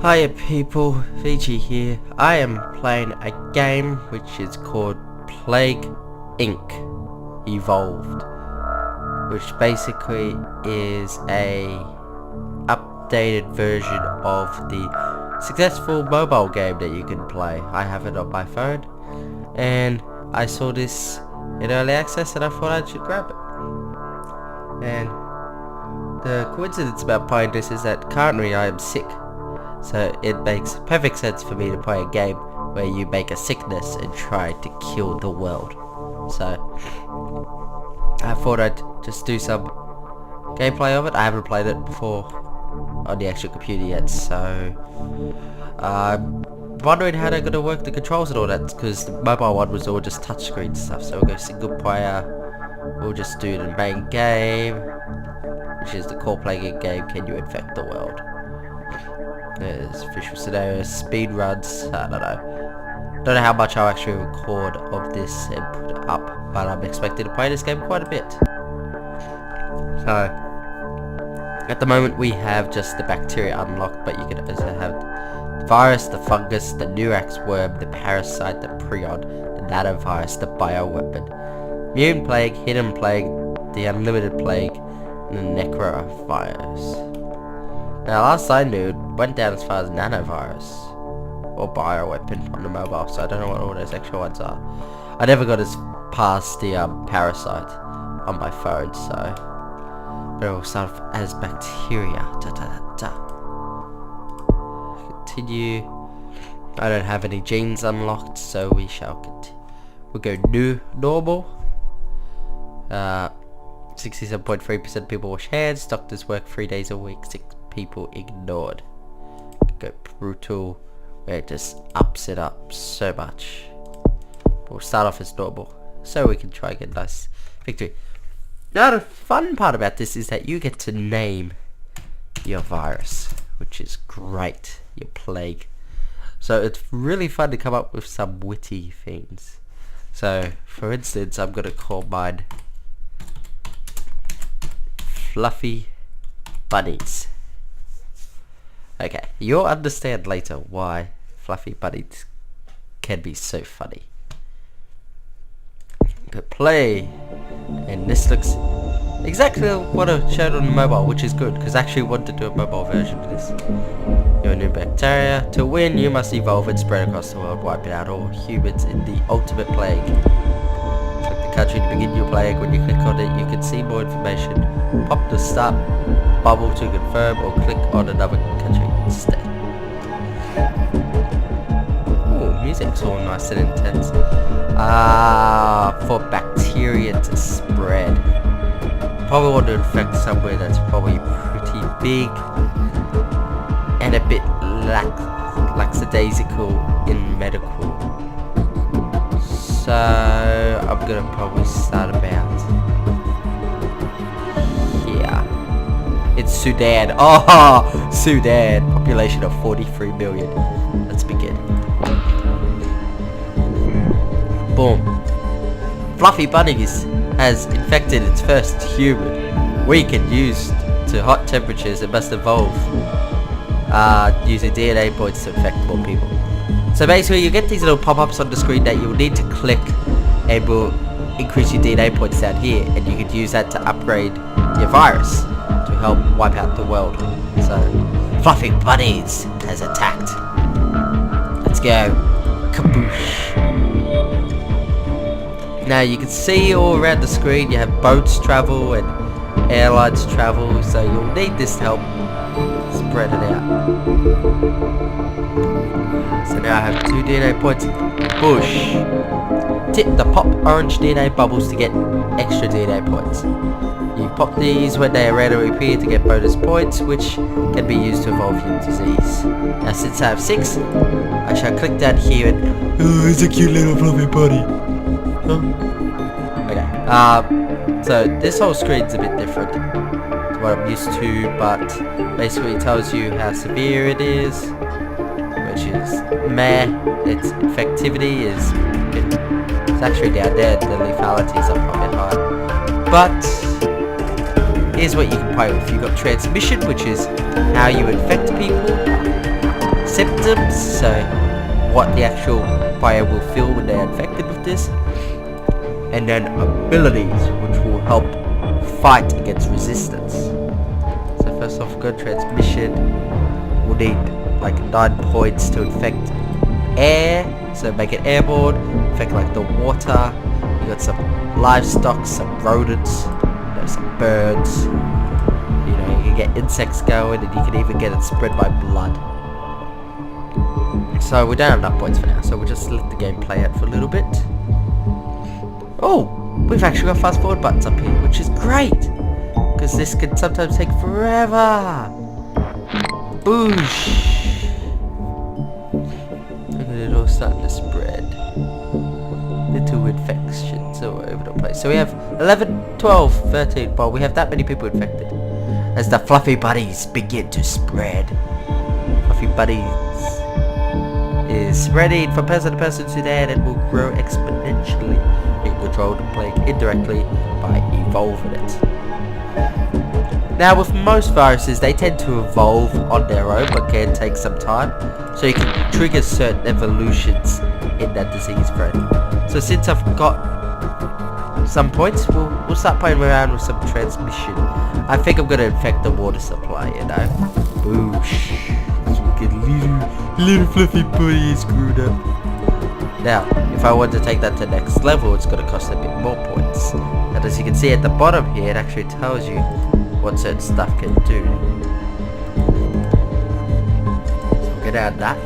Hiya people, Veitchy here. I am playing a game which is called Plague Inc. Evolved, which basically is a updated version of the successful mobile game that you can play. I have it on my phone and I saw this in early access and I thought I should grab it. And the coincidence about playing this is that currently I am sick. So it makes perfect sense for me to play a game where you make a sickness and try to kill the world. So I thought I'd just do some gameplay of it. I haven't played it before on the actual computer yet, so I'm wondering how they're going to work the controls and all that, because the mobile one was all just touchscreen stuff. So we'll go single player, we'll just do the main game, which is the core playing game, Can You Infect the World? There's visual scenarios, speed runs, I don't know how much I'll actually record of this and put it up, but I'm expected to play this game quite a bit. So at the moment we have just the bacteria unlocked, but you can also have the virus, the fungus, the Nurax worm, the parasite, the prion, the nanovirus, the bioweapon, immune plague, hidden plague, the unlimited plague, and the necrovirus. Now last I knew, it went down as far as nanovirus or bioweapon on the mobile, so I don't know what all those extra ones are. I never got as past the parasite on my phone, so but it will start off as bacteria. Continue. I don't have any genes unlocked, so we shall continue. We'll go new normal. 67.3% people wash hands. Doctors work 3 days a week. 6 people ignored. Go brutal, where it just ups it up so much. We'll start off as normal, so we can try and get a nice victory. Now the fun part about this is that you get to name your virus, which is great, your plague. So it's really fun to come up with some witty things. So for instance, I'm going to call mine Fluffy Bunnies. Okay, you'll understand later why Fluffy Bunnies can be so funny. Go play, and this looks exactly what I showed on the mobile, which is good, because I actually want to do a mobile version of this. You're a new bacteria. To win, you must evolve and spread across the world, wiping out all humans in the ultimate plague. Click the country to begin your plague. When you click on it, you can see more information. Pop the start bubble to confirm, or click on another country instead. Ooh, music's all nice and intense. For bacteria to spread. Probably want to infect somewhere that's probably pretty big and a bit lackadaisical in medical. So I'm gonna probably start about here. It's Sudan. Oh, Sudan. Population of 43 million. Let's begin. Boom. Fluffy Bunnies has infected its first human. Weakened, used to hot temperatures, it must evolve using DNA points to infect more people. So basically you get these little pop-ups on the screen that you'll need to click, and will increase your DNA points down here, and you could use that to upgrade your virus to help wipe out the world. So Fluffy Bunnies has attacked. Let's go. Kaboosh. Now you can see all around the screen you have boats travel and airlines travel, so you'll need this to help spread it out. So now I have 2 DNA points. Bush. Tip the pop orange DNA bubbles to get extra DNA points. You pop these when they randomly appear to get bonus points, which can be used to evolve your disease. Now since I have 6, I shall click down here and oh, it's a cute little fluffy bunny. Huh? Okay. So this whole screen's a bit different to what I'm used to, but basically it tells you how severe it is, which is meh. Its infectivity is it's actually down there. The lethality is up a bit high. But here's what you can play with. You've got transmission, which is how you infect people. symptoms, so what the actual player will feel when they're infected with this, and then abilities, which will help fight against resistance. So first off, good transmission. We'll need like 9 points to infect air, so make it airborne. Infect like the water. You got some livestock, some rodents, you know, some birds. You know, you can get insects going, and you can even get it spread by blood. So we don't have enough points for now, so we'll just let the game play out for a little bit. Oh, we've actually got fast forward buttons up here, which is great, because this can sometimes take forever. Boosh! Look at it all starting to spread. Little infections all over the place. So we have 11, 12, 13. Well, we have that many people infected. As the fluffy buddies begin to spread. Fluffy buddies is spreading from person to person today, and will grow exponentially. You can control the plague indirectly by evolving it. Now, with most viruses, they tend to evolve on their own, but can take some time. So you can trigger certain evolutions in that disease spread. So since I've got some points, we'll start playing around with some transmission. I think I'm gonna infect the water supply, you know. Boosh. Get little fluffy buddy screwed up. Now, if I want to take that to the next level, it's gonna cost a bit more points. And as you can see at the bottom here, it actually tells you what certain stuff can do. So get out of that.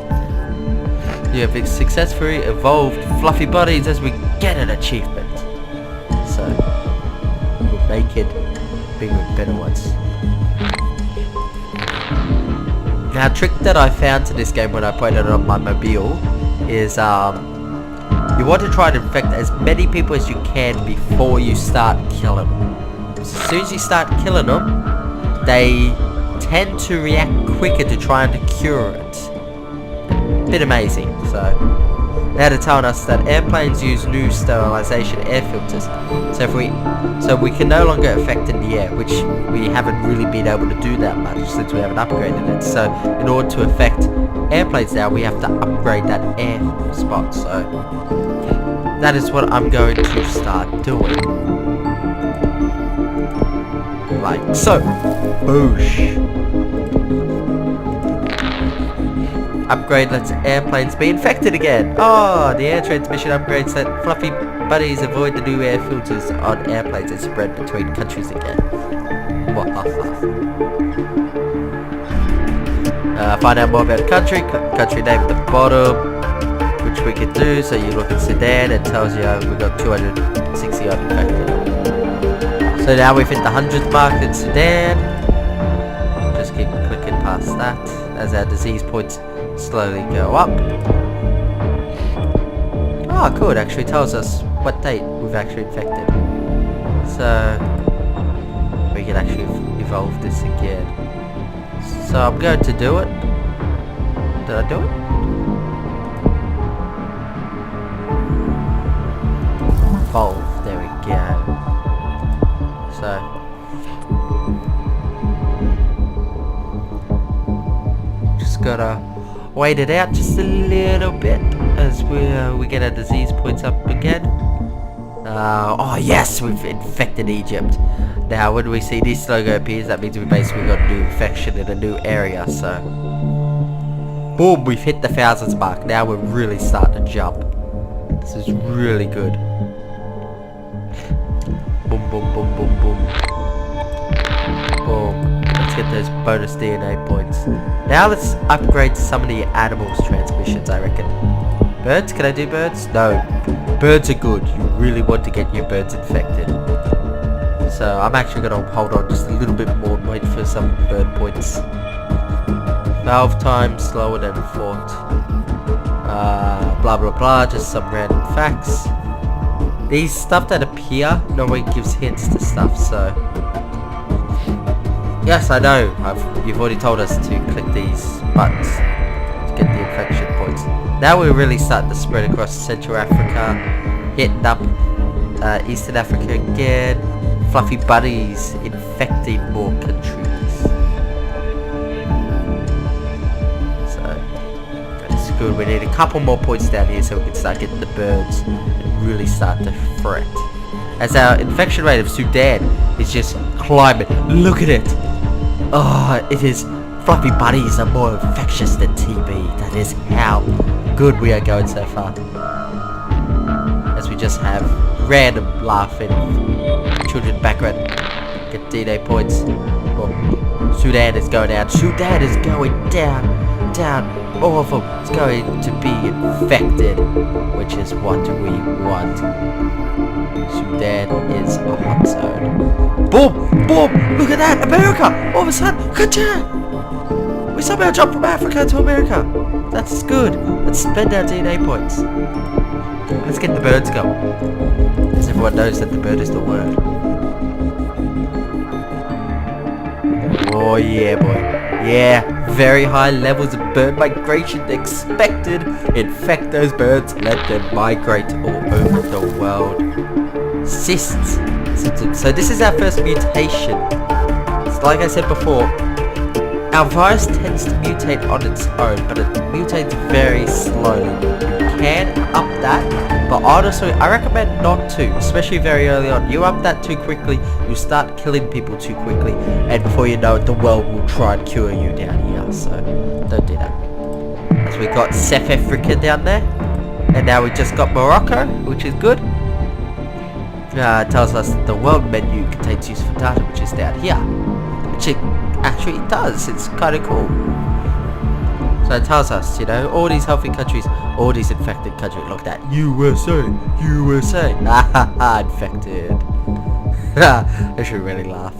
You have successfully evolved fluffy buddies as we get an achievement. So we'll make it bigger and better ones. Now, a trick that I found to this game when I played it on my mobile is you want to try to infect as many people as you can before you start killing them. So as soon as you start killing them, they tend to react quicker to trying to cure it. Bit amazing. So now they're telling us that airplanes use new sterilization air filters, so we can no longer affect in the air, which we haven't really been able to do that much since we haven't upgraded it. So in order to affect airplanes now, we have to upgrade that air spot. So that is what I'm going to start doing, like so. Boosh. Upgrade lets airplanes be infected again. Oh, the air transmission upgrades let fluffy buddies avoid the new air filters on airplanes and spread between countries again. Find out more about country name at the bottom, which we can do. So you look at Sudan, it tells you we've got 260 odd infected. So now we've hit the 100th mark in Sudan. Just keep clicking past that as our disease points slowly go up. Oh, cool, it actually tells us what date we've actually infected. So we can actually evolve this again. So I'm going to do it. Did I do it? Evolve, there we go. So just gotta wait it out just a little bit as we get our disease points up again. Oh yes, we've infected Egypt. Now when we see this logo appears, that means we basically got a new infection in a new area. So boom, we've hit the 1000s mark. Now we're really starting to jump. This is really good. Boom, boom, boom, boom, boom. Boom. Let's get those bonus DNA points. Now let's upgrade some of the animals' transmissions, I reckon. Birds? Can I do birds? No. Birds are good. You really want to get your birds infected. So I'm actually going to hold on just a little bit more and wait for some bird points. Valve time slower than thought. Blah blah blah, just some random facts. These stuff that appear normally gives hints to stuff, so yes, I know, you've already told us to click these buttons to get the infection points. Now we're really starting to spread across Central Africa, hitting up Eastern Africa again. Fluffy buddies infecting more countries. So good. We need a couple more points down here so we can start getting the birds and really start to fret. As our infection rate of Sudan is just climbing. Look at it. Oh, it is. Fluffy bunnies are more infectious than TB. That is how good we are going so far. As we just have random laughing children background. Get D-Day points. Well, Sudan is going down. Sudan is going down. Down. All of them is going to be infected. Which is what we want. Sudan is a hot zone. Boom! Boom! Look at that! America! All of a sudden, ka-cha! We somehow jumped from Africa to America. That's good. Let's spend our DNA points. Let's get the birds going. As everyone knows that the bird is the word. Oh yeah, boy. Yeah, very high levels of bird migration expected. Infect those birds, let them migrate all over the world. Cysts. So this is our first mutation. So like I said before, our virus tends to mutate on its own, but it mutates very slowly. You can up that, but honestly, I recommend not to, especially very early on. You up that too quickly, you start killing people too quickly, and before you know it, the world will try and cure you down here, so don't do that. As we got South Africa down there, and now we just got Morocco, which is good. It tells us that the world menu contains useful data, which is down here, which it actually does. It's kind of cool. So it tells us, you know, all these healthy countries, all these infected countries. Look at that, USA, USA. Infected. I should really laugh.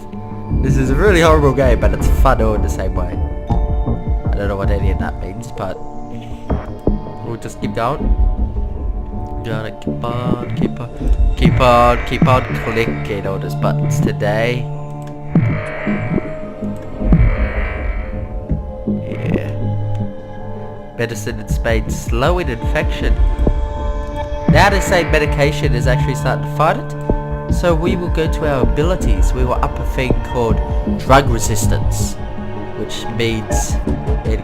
This is a really horrible game, but it's fun all in the same way. I don't know what any of that means, but we'll just keep going. Gotta keep on clicking all those buttons today. Yeah. Medicine in Spain, slowing infection. Now they say medication is actually starting to fight it. So we will go to our abilities. We will up a thing called drug resistance, which means it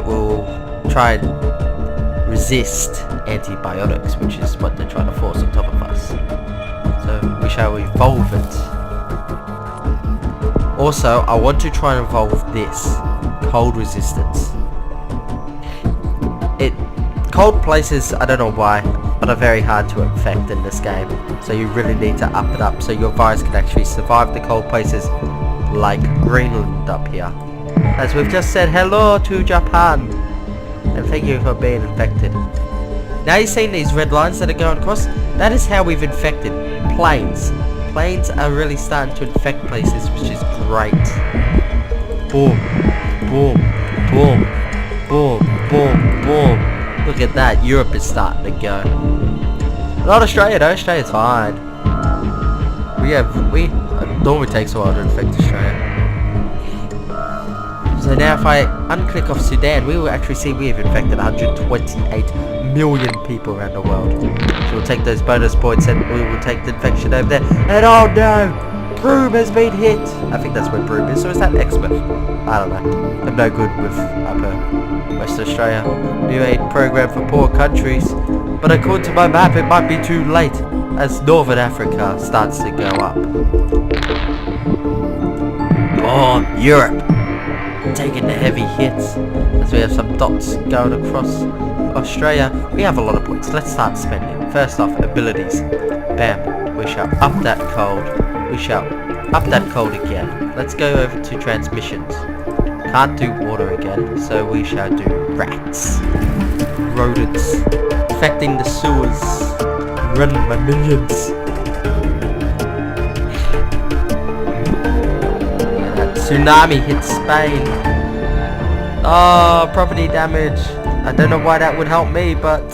will try and resist antibiotics, which is what they're trying to force on top of us. So we shall evolve it. Also, I want to try and evolve this cold resistance. Cold places, I don't know why, but are very hard to infect in this game. So you really need to up it up so your virus can actually survive the cold places like Greenland up here. As we've just said hello to Japan. And thank you for being infected. Now you're seeing these red lines that are going across? That is how we've infected planes. Planes are really starting to infect places, which is great. Boom, boom, boom, boom, boom, boom. Look at that, Europe is starting to go. Not Australia though, Australia's fine. It normally takes a while to infect Australia. So now if I unclick off Sudan, we will actually see we have infected 128 million people around the world. So we'll take those bonus points and we will take the infection over there. And oh no! Broome has been hit! I think that's where Broome is, or is that Exmouth? I don't know. I'm no good with Upper West Australia. New aid program for poor countries. But according to my map, it might be too late as Northern Africa starts to go up. Oh, Europe! Taking the heavy hits as we have some dots going across Australia. We have a lot of points. Let's start spending. First off, abilities. Bam. We shall up that cold. We shall up that cold again. Let's go over to transmissions. Can't do water again, so we shall do rats. Rodents. Affecting the sewers. Running by millions. Tsunami hit Spain. Oh, property damage. I don't know why that would help me, but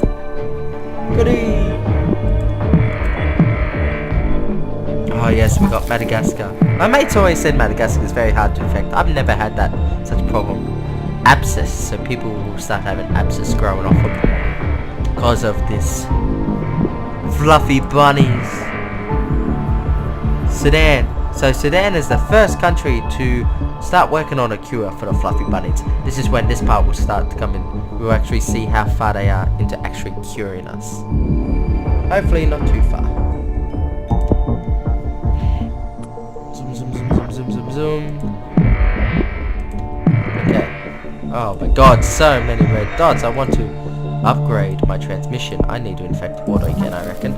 goodie. Oh yes, we got Madagascar. My mates always said Madagascar is very hard to infect. I've never had that such problem. Abscess, so people will start having abscess growing off them because of this. Fluffy bunnies. Sudan. So Sudan is the first country to start working on a cure for the fluffy bunnies. This is when this part will start to come in. We'll actually see how far they are into actually curing us. Hopefully not too far. Zoom, zoom, zoom, zoom, zoom, zoom, zoom. Okay. Oh my god, so many red dots. I want to upgrade my transmission. I need to infect water again, I reckon.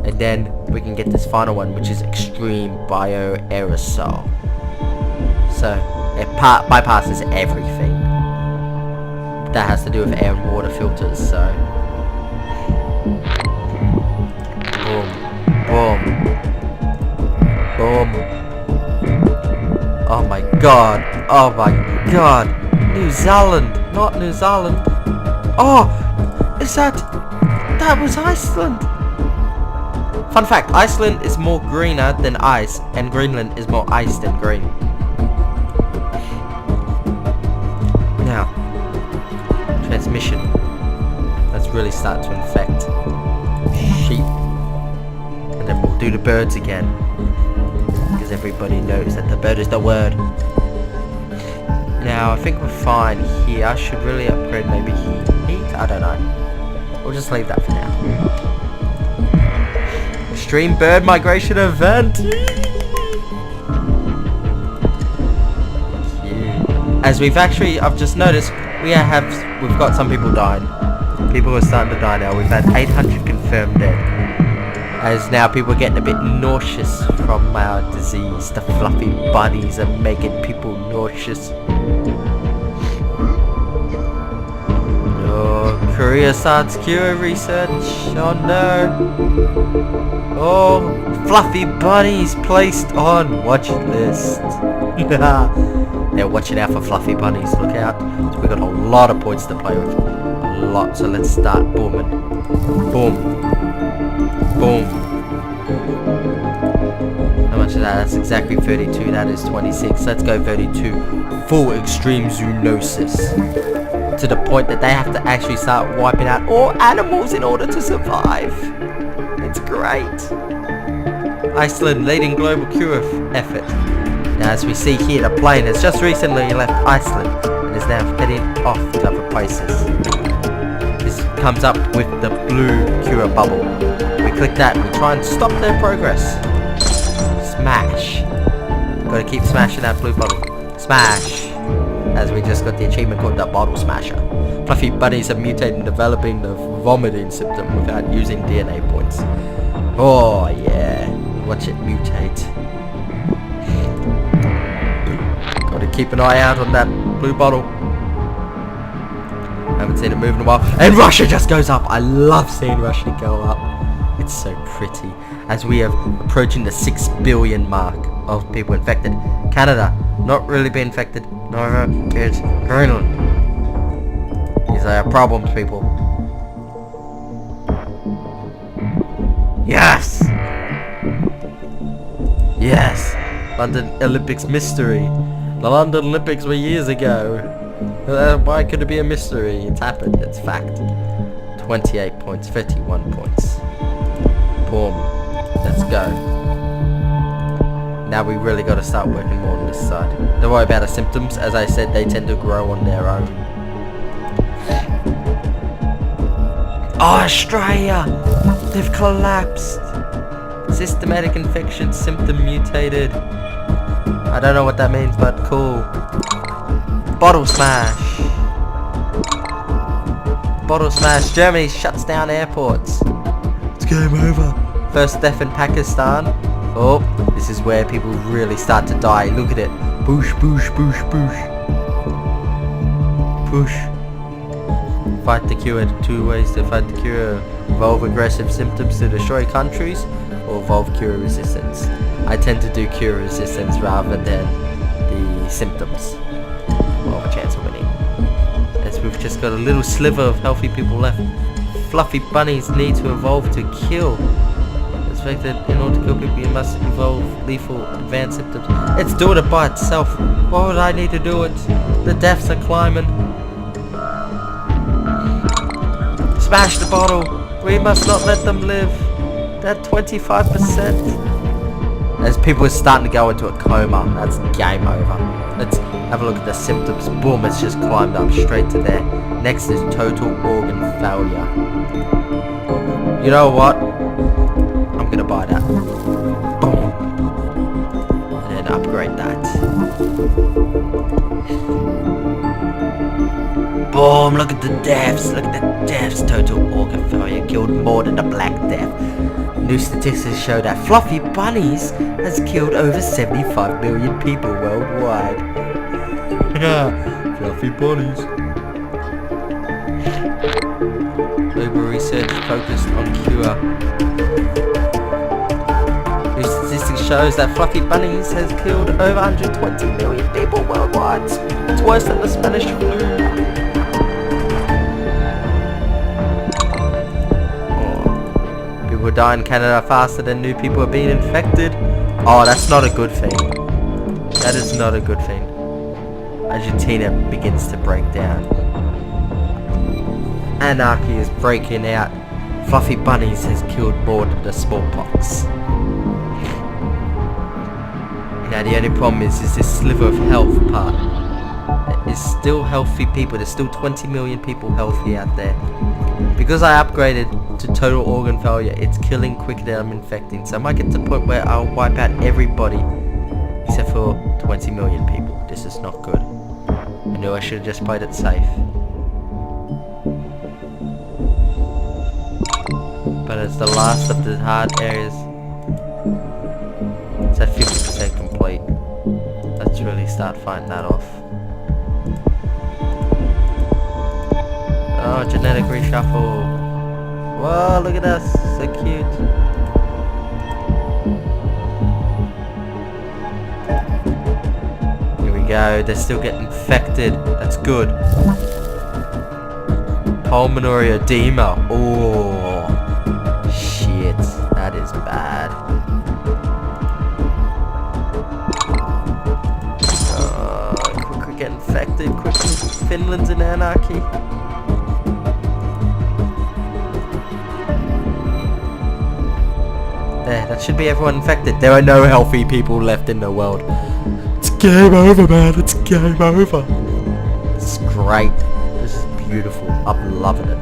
And then we can get this final one, which is extreme bioaerosol. So it bypasses everything that has to do with air and water filters. So boom, boom, boom. Oh my god! Oh my god! New Zealand, not New Zealand. Oh, is that was Iceland? Fun fact, Iceland is more greener than ice, and Greenland is more ice than green. Now, transmission. Let's really start to infect sheep. And then we'll do the birds again. Because everybody knows that the bird is the word. Now, I think we're fine here. I should really upgrade maybe heat? I don't know. We'll just leave that for now. Extreme bird migration event. As I've just noticed, we've got some people dying. People are starting to die now. We've had 800 confirmed dead. As now people are getting a bit nauseous from our disease. The fluffy bunnies are making people nauseous. Oh, Korea starts cure research. Oh no. Oh, fluffy bunnies placed on watch list. They're watching out for fluffy bunnies. Look out. So we've got a lot of points to play with. A lot. So let's start booming. Boom. Boom. How much is that? That's exactly 32. That is 26. Let's go 32. Full extreme zoonosis. To the point that they have to actually start wiping out all animals in order to survive. It's great. Iceland leading global cure effort. Now as we see here, the plane has just recently left Iceland and is now heading off to other places. This comes up with the blue cure bubble. We click that and we try and stop their progress. Smash. Gotta keep smashing that blue bubble. Smash. As we just got the achievement called the bottle smasher. Fluffy bunnies have mutated, developing the vomiting symptom without using DNA points. Oh yeah, watch it mutate. Gotta keep an eye out on that blue bottle. Haven't seen it move in a while. And Russia just goes up. I love seeing Russia go up. It's so pretty. As we are approaching the 6 billion mark of people infected. Canada, not really been infected. No, it's Greenland. These are our problems, people. Yes! Yes! London Olympics mystery. The London Olympics were years ago. Why could it be a mystery? It's happened, it's fact. 28 points, 51 points. Boom. Let's go. Now we really got to start working more on this side. Don't worry about the symptoms. As I said, they tend to grow on their own. Oh, Australia! They've collapsed. Systematic infection symptom mutated. I don't know what that means, but cool. Bottle smash. Bottle smash. Germany shuts down airports. It's game over. First death in Pakistan. Oh, this is where people really start to die. Look at it. Boosh, boosh, boosh, boosh. Push. Fight the cure. 2 ways to fight the cure. Evolve aggressive symptoms to destroy countries, or evolve cure resistance. I tend to do cure resistance rather than the symptoms. More of a chance of winning. As we've just got a little sliver of healthy people left. Fluffy bunnies need to evolve to kill. It's fact that in order to kill people you must evolve lethal advanced symptoms. It's doing it by itself. Why would I need to do it? The deaths are climbing. Smash the bottle. We must not let them live. That 25%. As people are starting to go into a coma, that's game over. Let's have a look at the symptoms. Boom, it's just climbed up straight to there. Next is total organ failure. You know what? I'm gonna buy that. Boom. And then upgrade that. Boom, look at the deaths. Look at the deaths. Total organ failure killed more than the Black Death. New statistics show that Fluffy Bunnies has killed over 75 million people worldwide. Fluffy Bunnies. Global research focused on cure. New statistics shows that Fluffy Bunnies has killed over 120 million people worldwide. It's worse than the Spanish flu. People die in Canada faster than new people are being infected. Oh, that's not a good thing. That is not a good thing. Argentina begins to break down. Anarchy is breaking out. Fluffy Bunnies has killed more than the smallpox. Now the only problem is this sliver of health part. There's still healthy people. There's still 20 million people healthy out there. Because I upgraded to total organ failure, it's killing quicker than I'm infecting. So I might get to the point where I'll wipe out everybody except for 20 million people. This is not good. I knew I should have just played it safe. But it's the last of the hard areas. It's at 50% complete. Let's really start fighting that off. Oh, genetic reshuffle. Whoa, look at us. So cute. Here we go. They're still getting infected. That's good. Pulmonary edema. Oh, shit. That is bad. Quickly get infected. Quickly. Finland's in anarchy. There, that should be everyone infected. There are no healthy people left in the world. It's game over, man. It's game over. It's great. This is beautiful. I'm loving it.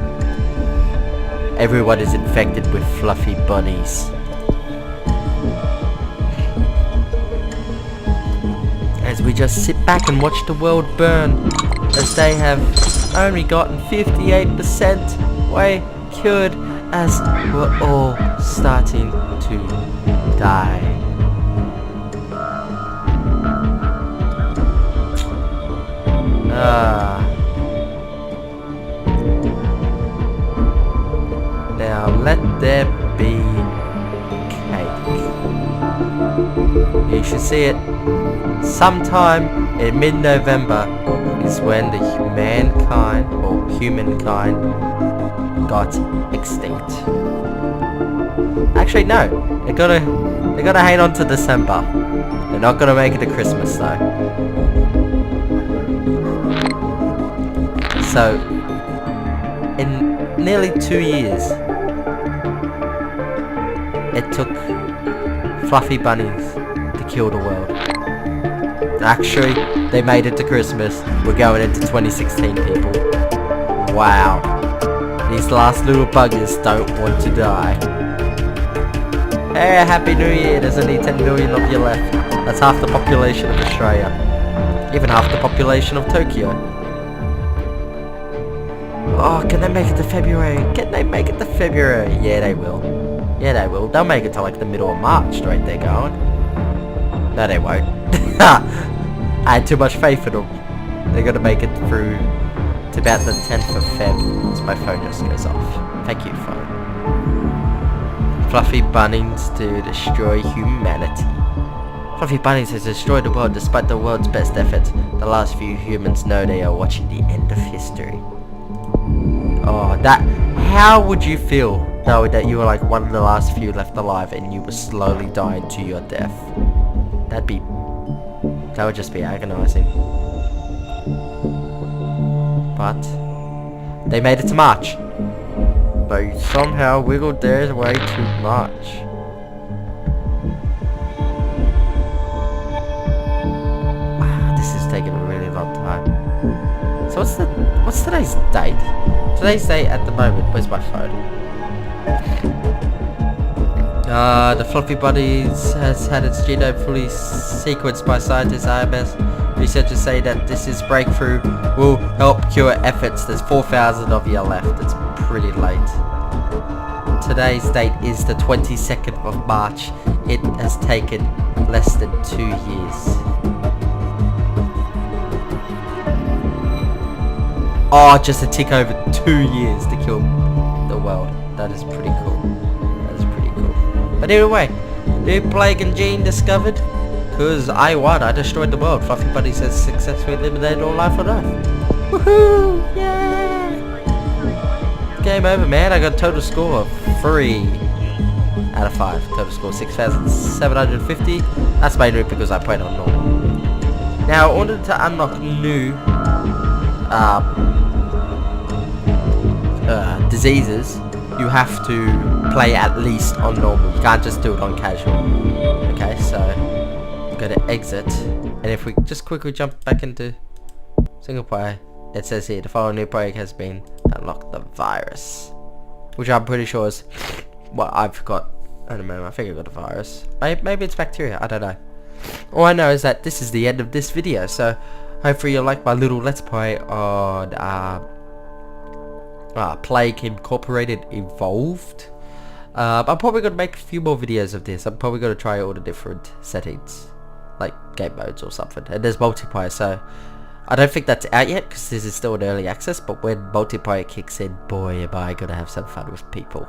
Everyone is infected with Fluffy Bunnies. As we just sit back and watch the world burn, as they have only gotten 58% way cured, as we're all starting to die. Now let there be cake. You should see it. Sometime in mid-November is when the humankind got extinct. Actually, no. They're gonna hang on to December. They're not gonna make it to Christmas though. So, in nearly 2 years, it took Fluffy Bunnies to kill the world. Actually, they made it to Christmas. We're going into 2016, people. Wow. These last little buggers don't want to die. Hey, Happy New Year. There's only 10 million of you left. That's half the population of Australia. Even half the population of Tokyo. Oh, can they make it to February? Can they make it to February? Yeah, they will. Yeah, they will. They'll make it to like the middle of March straight there going. No, they won't. I had too much faith in them. They're gonna make it through to about the 10th of Feb. So my phone just goes off. Thank you, phone. Fluffy Bunnies to destroy humanity. Fluffy Bunnies has destroyed the world despite the world's best efforts. The last few humans know they are watching the end of history. Oh, how would you feel though that you were like one of the last few left alive and you were slowly dying to your death? That would just be agonizing. But they made it to March. They somehow wiggled their way to March. So what's today's date? Today's date at the moment. Where's my phone? The Fluffy Buddies has had its genome fully sequenced by scientists IMS. Researchers say that this breakthrough will help cure efforts. There's 4,000 of you left. It's pretty late. Today's date is the 22nd of March. It has taken less than 2 years. Oh, just a tick over 2 years to kill the world. That is pretty cool. That is pretty cool. But anyway, new plague and gene discovered. Because I won. I destroyed the world. Fluffy Buddies has successfully eliminated all life on Earth. Woohoo! Yeah! Game over, man. I got a total score of 3 out of 5. Total score 6,750. That's mainly because I played on normal. Now, in order to unlock new diseases, you have to play at least on normal. You can't just do it on casual. Okay, so I'm going to exit, and if we just quickly jump back into single player, it says here the following new project has been unlocked: the virus, which I'm pretty sure is what I've got. I don't know, I think I got a virus. Maybe it's bacteria, I don't know. All I know is that this is the end of this video, so hopefully you'll like my little let's play on Plague Incorporated Evolved. I'm probably going to make a few more videos of this. I'm probably going to try all the different settings, like game modes or something. And there's multiplayer, so I don't think that's out yet because this is still in early access, but when multiplayer kicks in, boy am I going to have some fun with people.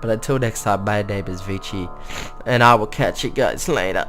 But until next time, my name is Veitchy, and I will catch you guys later.